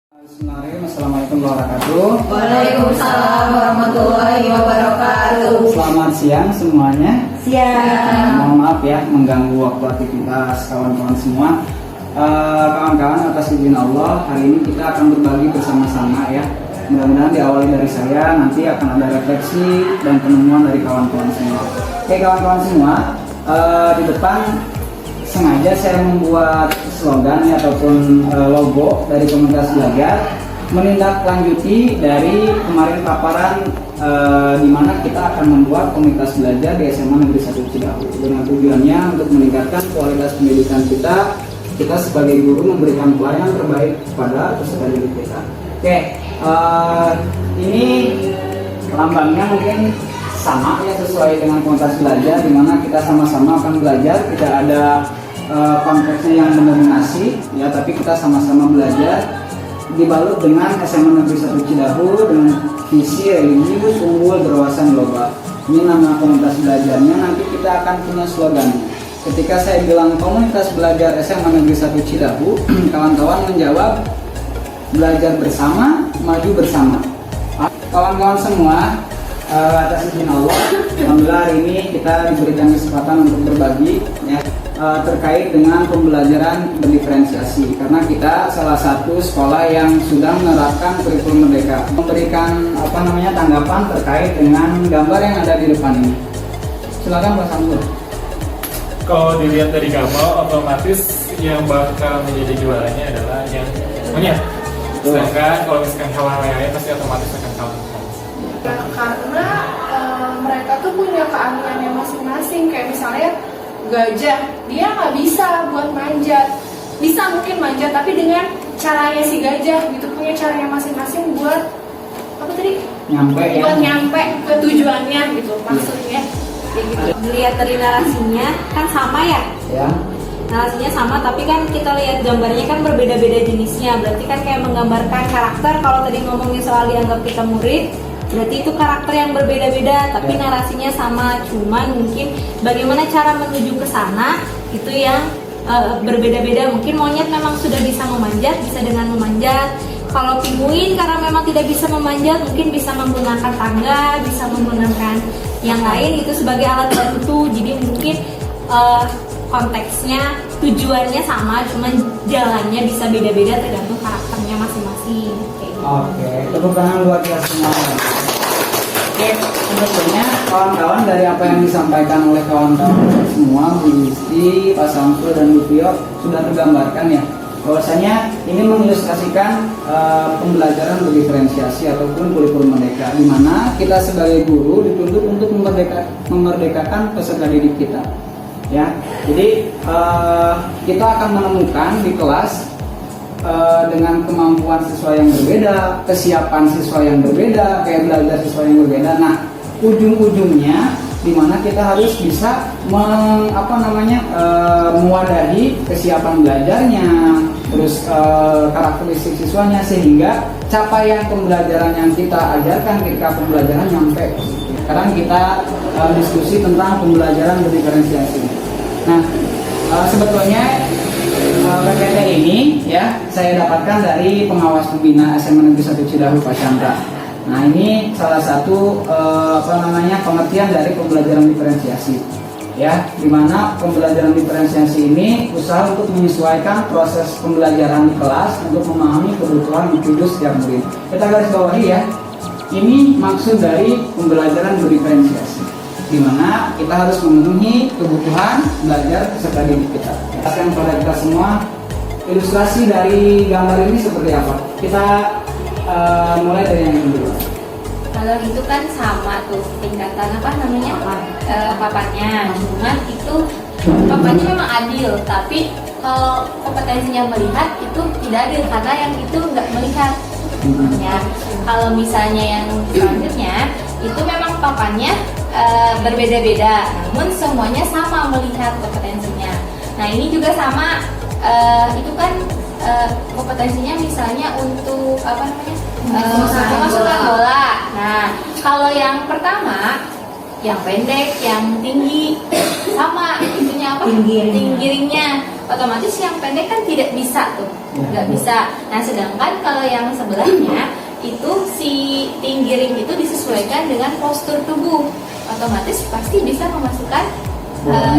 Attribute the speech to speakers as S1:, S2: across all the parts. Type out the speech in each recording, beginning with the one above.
S1: Bismillahirrahmanirrahim. Assalamualaikum warahmatullahi wabarakatuh.
S2: Waalaikumsalam warahmatullahi wabarakatuh.
S1: Selamat siang semuanya.
S2: Siang.
S1: Mohon maaf ya mengganggu waktu aktivitas kawan-kawan semua. Kawan-kawan, atas izin Allah, hari ini kita akan berbagi bersama-sama ya. Mudah-mudahan diawali dari saya, nanti akan ada refleksi dan penemuan dari kawan-kawan semua. Oke kawan-kawan semua, di depan sengaja saya membuat slogan ya, ataupun logo dari komunitas belajar menindaklanjuti dari kemarin paparan di mana kita akan membuat komunitas belajar di SMA Negeri 1 Cidahu dengan tujuannya untuk meningkatkan kualitas pendidikan kita sebagai guru memberikan pelayanan terbaik kepada peserta didik kita. Oke, ini lambangnya mungkin sama ya, sesuai dengan komunitas belajar di mana kita sama-sama akan belajar, tidak ada konteksnya yang mendominasi ya, tapi kita sama-sama belajar dibalut dengan SMA Negeri 1 Cidahu dengan visi religius unggul berwawasan global. Ini nama komunitas belajarnya, nanti kita akan punya slogannya. Ketika saya bilang komunitas belajar SMA Negeri 1 Cidahu, kawan-kawan menjawab belajar bersama, maju bersama. Kawan-kawan semua, atas izin Allah, alhamdulillah hari ini kita diberikan kesempatan untuk berbagi ya, terkait dengan pembelajaran berdiferensiasi, karena kita salah satu sekolah yang sudah menerapkan kurikulum merdeka. Memberikan tanggapan terkait dengan gambar yang ada di depan ini. Silakan Pak Samsul.
S3: Kalau dilihat dari gambar, otomatis yang bakal menjadi juaranya adalah yang monyet. Sedangkan kalau misalkan hewan lainnya pasti otomatis akan kalah.
S4: Ya, karena mereka tuh punya keahliannya masing-masing. Kayak misalnya gajah, dia nggak bisa buat manjat. Bisa mungkin manjat, tapi dengan caranya si gajah gitu, punya caranya masing-masing buat apa tadi?
S1: Nyampe ya.
S4: Buat nyampe ke tujuannya gitu maksudnya. Kayak gitu.
S2: Dilihat dari narasinya kan sama ya?
S1: Ya.
S2: Narasinya sama, tapi kan kita lihat gambarnya kan berbeda-beda jenisnya. Berarti kan kayak menggambarkan karakter. Kalau tadi ngomongin soal dianggap kita murid, berarti itu karakter yang berbeda-beda, tapi narasinya sama. Cuman mungkin bagaimana cara menuju ke sana itu yang berbeda-beda. Mungkin monyet memang sudah bisa memanjat, bisa dengan memanjat. Kalau pinguin karena memang tidak bisa memanjat, mungkin bisa menggunakan tangga, bisa menggunakan yang lain itu sebagai alat bantu. Jadi mungkin konteksnya, tujuannya sama, cuman jalannya bisa beda-beda tergantung karakternya masing-masing.
S1: Oke, tepuk tangan buat kita semua. Oke, sebetulnya kawan-kawan dari apa yang disampaikan oleh kawan-kawan semua, Bu Yusti, Pak Samsul dan Bu Pio sudah tergambarkan ya, bahwasanya ini mengilustrasikan pembelajaran berdiferensiasi ataupun kurikulum merdeka, di mana kita sebagai guru dituntut untuk memerdekakan peserta didik kita. Ya, jadi kita akan menemukan di kelas dengan kemampuan siswa yang berbeda, kesiapan siswa yang berbeda, kayak belajar siswa yang berbeda. Nah, ujung-ujungnya di mana kita harus bisa mewadahi kesiapan belajarnya, terus karakteristik siswanya, sehingga capaian pembelajaran yang kita ajarkan ketika pembelajaran nyampe. Sekarang kita diskusi tentang pembelajaran berdiferensiasi. Nah, sebetulnya PPT ini ya saya dapatkan dari pengawas pembina SMA Negeri 1 Cidahu Pak Chandra. Nah, ini salah satu pengertian dari pembelajaran diferensiasi. Ya, di mana pembelajaran diferensiasi ini usaha untuk menyesuaikan proses pembelajaran di kelas untuk memahami kebutuhan individu setiap murid. Kita garis bawahi ya. Ini maksud dari pembelajaran berdiferensiasi, di mana kita harus memenuhi kebutuhan belajar peserta didik kita. Jelaskan kepada kita semua ilustrasi dari gambar ini seperti apa. Kita mulai dari yang ini dulu.
S5: Kalau itu kan sama tuh tingkatan papannya, cuman itu papannya memang adil, tapi kalau kompetensinya melihat itu tidak adil karena yang itu nggak melihat. Ya, kalau misalnya yang selanjutnya itu memang papannya berbeda-beda, namun semuanya sama melihat kompetensinya. Nah, ini juga sama, itu kan kompetensinya misalnya untuk memasukkan bola. Nah, kalau yang pertama, yang pendek, yang tinggi, sama itunya tinggiringnya. otomatis yang pendek kan tidak bisa tuh, nggak bisa. Nah sedangkan kalau yang sebelahnya itu si tinggi ring itu disesuaikan dengan postur tubuh, otomatis pasti bisa memasukkan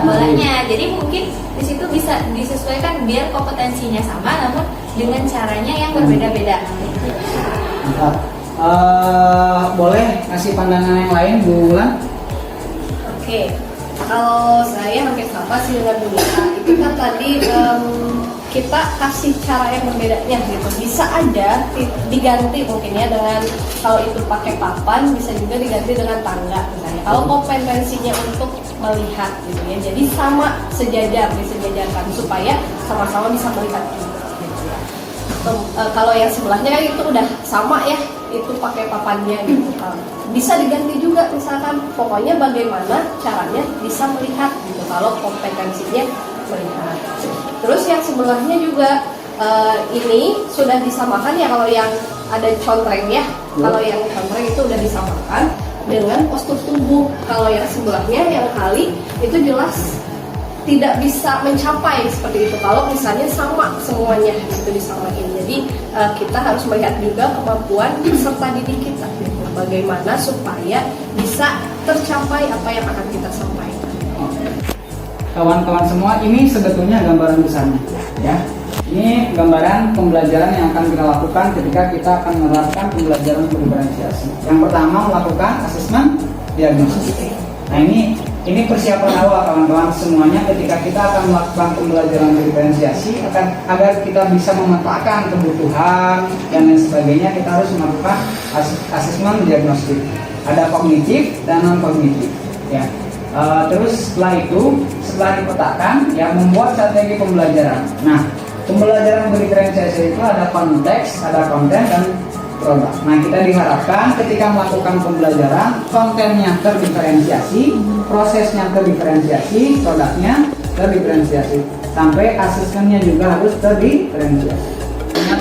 S5: bolanya. Jadi mungkin di situ bisa disesuaikan biar kompetensinya sama, namun dengan caranya yang berbeda-beda.
S1: Mantap. Boleh kasih pandangan yang lain, Bu Wulan?
S4: Oke, kalau saya hampir sama sih dengan Bu Lita. Itu kan tadi kita kasih cara yang berbedanya gitu. Bisa ada diganti mungkin ya dengan, kalau itu pakai papan bisa juga diganti dengan tangga misalnya. Kalau kompetensinya untuk melihat gitu ya, jadi sama sejajar, disejajarkan supaya sama-sama bisa melihat juga gitu ya. Kalau yang sebelahnya kan itu udah sama ya, itu pakai papannya gitu kan. Bisa diganti juga misalkan, pokoknya bagaimana caranya bisa melihat gitu kalau kompetensinya melihat. Terus yang sebelahnya juga ini sudah disamakan ya, kalau yang ada contreng ya, kalau yang contreng itu udah disamakan dengan postur tubuh. Kalau yang sebelahnya yang kali itu jelas tidak bisa mencapai seperti itu kalau misalnya sama semuanya itu disamain. Jadi kita harus melihat juga kemampuan peserta didik kita gitu, bagaimana supaya bisa tercapai apa yang akan kita sampaikan.
S1: Kawan-kawan semua, ini sebetulnya gambaran besarnya ya. Ini gambaran pembelajaran yang akan kita lakukan ketika kita akan menerapkan pembelajaran berdiferensiasi. Yang pertama, melakukan asesmen diagnosis. Nah ini persiapan awal kawan-kawan semuanya ketika kita akan melakukan pembelajaran berdiferensiasi, agar kita bisa memetakan kebutuhan dan lain sebagainya, kita harus melakukan asesmen diagnostik. Ada kognitif dan non kognitif ya. Terus setelah dipetakan ya, membuat strategi pembelajaran. Nah, pembelajaran berdiferensiasi itu ada konteks, ada konten, dan produk. Nah, kita diharapkan ketika melakukan pembelajaran, kontennya terdiferensiasi, prosesnya terdiferensiasi, produknya terdiferensiasi, sampai asesmennya juga harus terdiferensiasi.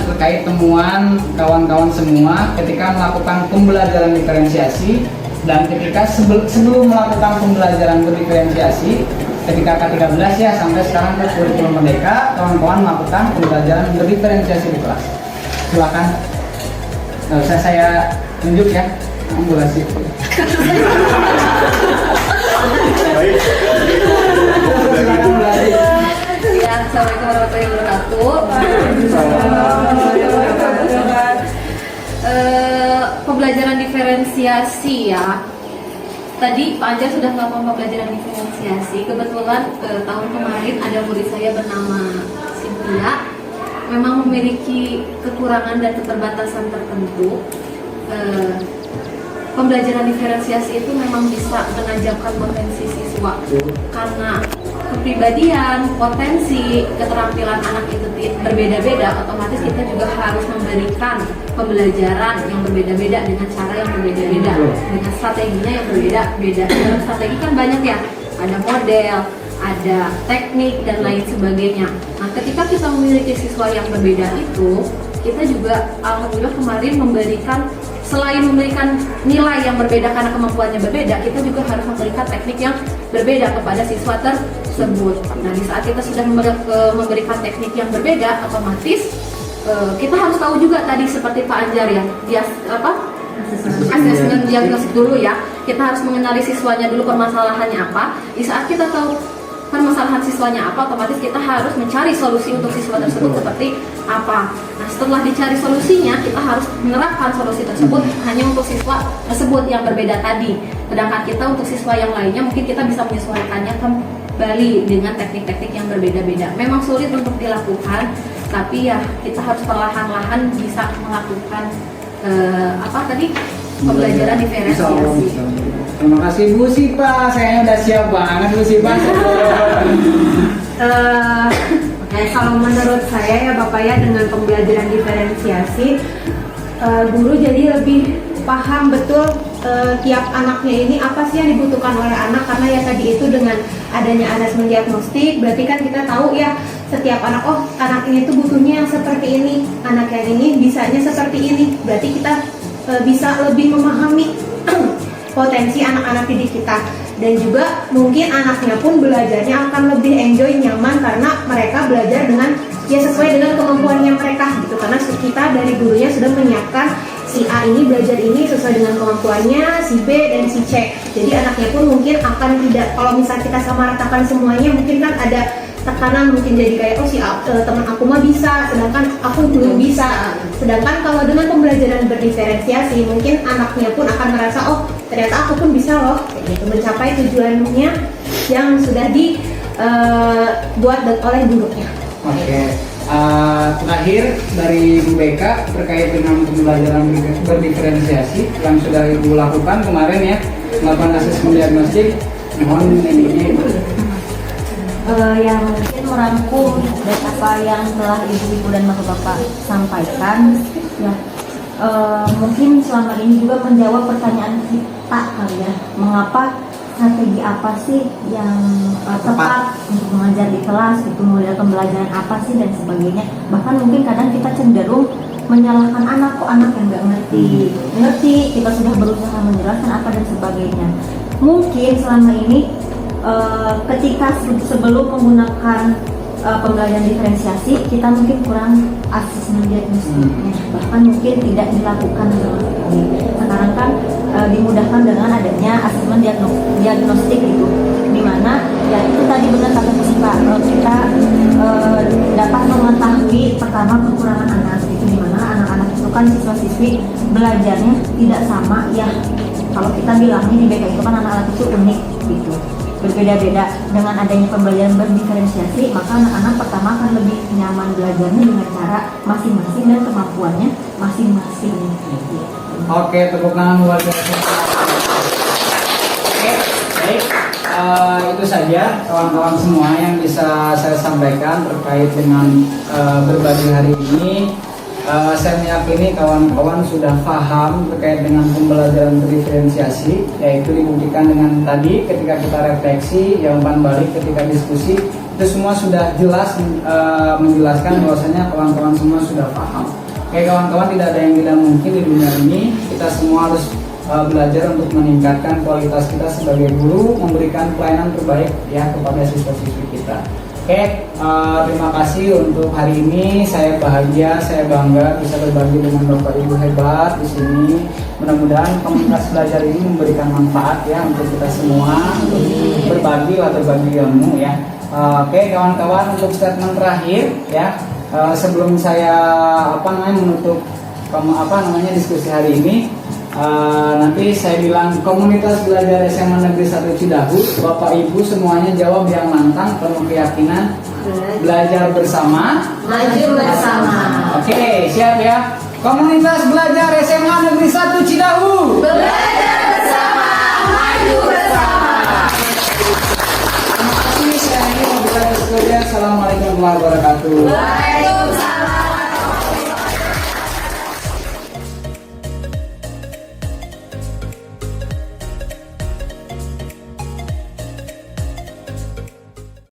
S1: Terkait temuan kawan-kawan semua ketika melakukan pembelajaran diferensiasi, dan ketika sebelum melakukan pembelajaran berdiferensiasi, ketika K13 ya sampai sekarang ke kurikulum merdeka, kawan-kawan melakukan pembelajaran berdiferensiasi di kelas. Silakan. Nggak usah saya tunjuk ya, ambulasi.
S5: Ya, assalamualaikum warahmatullahi wabarakatuh. Pembelajaran diferensiasi ya. Tadi Pak Anjar sudah melakukan pembelajaran diferensiasi. Kebetulan tahun kemarin ada murid saya bernama Cynthia, memang memiliki kekurangan dan keterbatasan tertentu. Pembelajaran diferensiasi itu memang bisa menajamkan potensi siswa karena kepribadian, potensi, keterampilan anak itu berbeda-beda. Otomatis kita juga harus memberikan pembelajaran yang berbeda-beda dengan cara yang berbeda-beda, dengan strateginya yang berbeda-beda. Dalam strategi kan banyak ya, ada model, ada teknik dan lain sebagainya. Nah, ketika kita memiliki siswa yang berbeda itu, kita juga alhamdulillah kemarin selain memberikan nilai yang berbeda karena kemampuannya berbeda, kita juga harus memberikan teknik yang berbeda kepada siswa tersebut. Nah, di saat kita sudah memberikan teknik yang berbeda, otomatis kita harus tahu juga tadi seperti Pak Anjar ya, asesmen diagnostik dulu ya. Kita harus mengenali siswanya dulu, permasalahannya apa. Di saat kita tahu permasalahan siswanya apa, otomatis kita harus mencari solusi untuk siswa tersebut seperti apa. Nah, setelah dicari solusinya, kita harus menerapkan solusi tersebut hanya untuk siswa tersebut yang berbeda tadi. Sedangkan kita untuk siswa yang lainnya mungkin kita bisa menyesuaikannya kembali dengan teknik-teknik yang berbeda-beda. Memang sulit untuk dilakukan, tapi ya kita harus perlahan-lahan bisa melakukan pembelajaran diferensiasi.
S1: Terima kasih Bu Sipa, saya udah siap banget Bu Sipa.
S6: Kalau menurut saya ya Bapak ya, dengan pembelajaran diferensiasi, guru jadi lebih paham betul tiap anaknya ini apa sih yang dibutuhkan oleh anak, karena ya tadi itu dengan adanya asesmen diagnostik, berarti kan kita tahu ya setiap anak, oh anak ini tuh butuhnya yang seperti ini, anak yang ini bisanya seperti ini, berarti kita bisa lebih memahami potensi anak-anak didik kita. dan juga mungkin anaknya pun belajarnya akan lebih enjoy, nyaman karena mereka belajar dengan ya sesuai dengan kemampuannya mereka gitu, karena kita dari gurunya sudah menyiapkan si A ini belajar ini sesuai dengan kemampuannya, si B dan si C. Jadi anaknya pun mungkin akan tidak, kalau misalnya kita samaratakan semuanya mungkin kan ada tekanan, mungkin jadi kayak oh si teman aku mah bisa sedangkan aku belum bisa. Sedangkan kalau dengan pembelajaran berdiferensiasi mungkin anaknya pun akan merasa oh ternyata aku pun bisa loh kayak gitu, mencapai tujuannya yang sudah dibuat oleh gurunya.
S1: Oke. Terakhir dari Bu Beka terkait dengan pembelajaran berdiferensiasi yang sudah Ibu lakukan kemarin ya, melakukan asesmen diagnostik, mohon ini
S5: Yang mungkin merangkum dari apa yang telah ibu-ibu dan bapak-bapak sampaikan ya, mungkin selama ini juga menjawab pertanyaan kita kali ya, mengapa strategi apa sih yang tepat untuk mengajar di kelas, itu model pembelajaran apa sih dan sebagainya. Bahkan mungkin kadang kita cenderung menyalahkan anak, kok anak yang nggak ngerti, kita sudah berusaha menjelaskan apa dan sebagainya. Mungkin selama ini ketika sebelum menggunakan pembelajaran diferensiasi, kita mungkin kurang asesmen diagnostiknya, bahkan mungkin tidak dilakukan sama sekali. Sekarang kan dimudahkan dengan adanya asesmen diagnostik itu, dimana ya itu tadi benar kata kita dapat mengetahui pertama kekurangan anak itu, dimana anak-anak itu kan siswa-siswi belajarnya tidak sama ya. Kalau kita bilangnya di BK itu kan anak-anak itu unik gitu, berbeda-beda. Dengan adanya pembelajaran berdiferensiasi, maka anak-anak pertama akan lebih nyaman belajarnya dengan cara masing-masing dan kemampuannya masing-masing.
S1: Oke, tepuk tangan buat Oke, baik. Itu saja kawan-kawan semua yang bisa saya sampaikan terkait dengan berbagi hari ini. Saya meyakini kawan-kawan sudah paham terkait dengan pembelajaran berdiferensiasi, yaitu dibuktikan dengan tadi ketika kita refleksi, ya umpan balik ketika diskusi, itu semua sudah jelas menjelaskan bahwasanya kawan-kawan semua sudah paham. Oke kawan-kawan, tidak ada yang tidak mungkin di dunia ini. Kita semua harus belajar untuk meningkatkan kualitas kita sebagai guru, memberikan pelayanan terbaik ya kepada siswa-siswi kita. Oke, terima kasih untuk hari ini. Saya bahagia, saya bangga bisa berbagi dengan Bapak Ibu hebat di sini. Mudah-mudahan komunitas belajar ini memberikan manfaat ya untuk kita semua, untuk berbagi ilmu ya. Oke, kawan-kawan, untuk statement terakhir ya, sebelum saya menutup diskusi hari ini. Nanti saya bilang komunitas belajar SMA Negeri 1 Cidahu, Bapak Ibu semuanya jawab yang lantang penuh keyakinan, belajar bersama,
S5: Maju bersama.
S1: Oke, siap ya. Komunitas belajar SMA Negeri 1 Cidahu,
S5: Belajar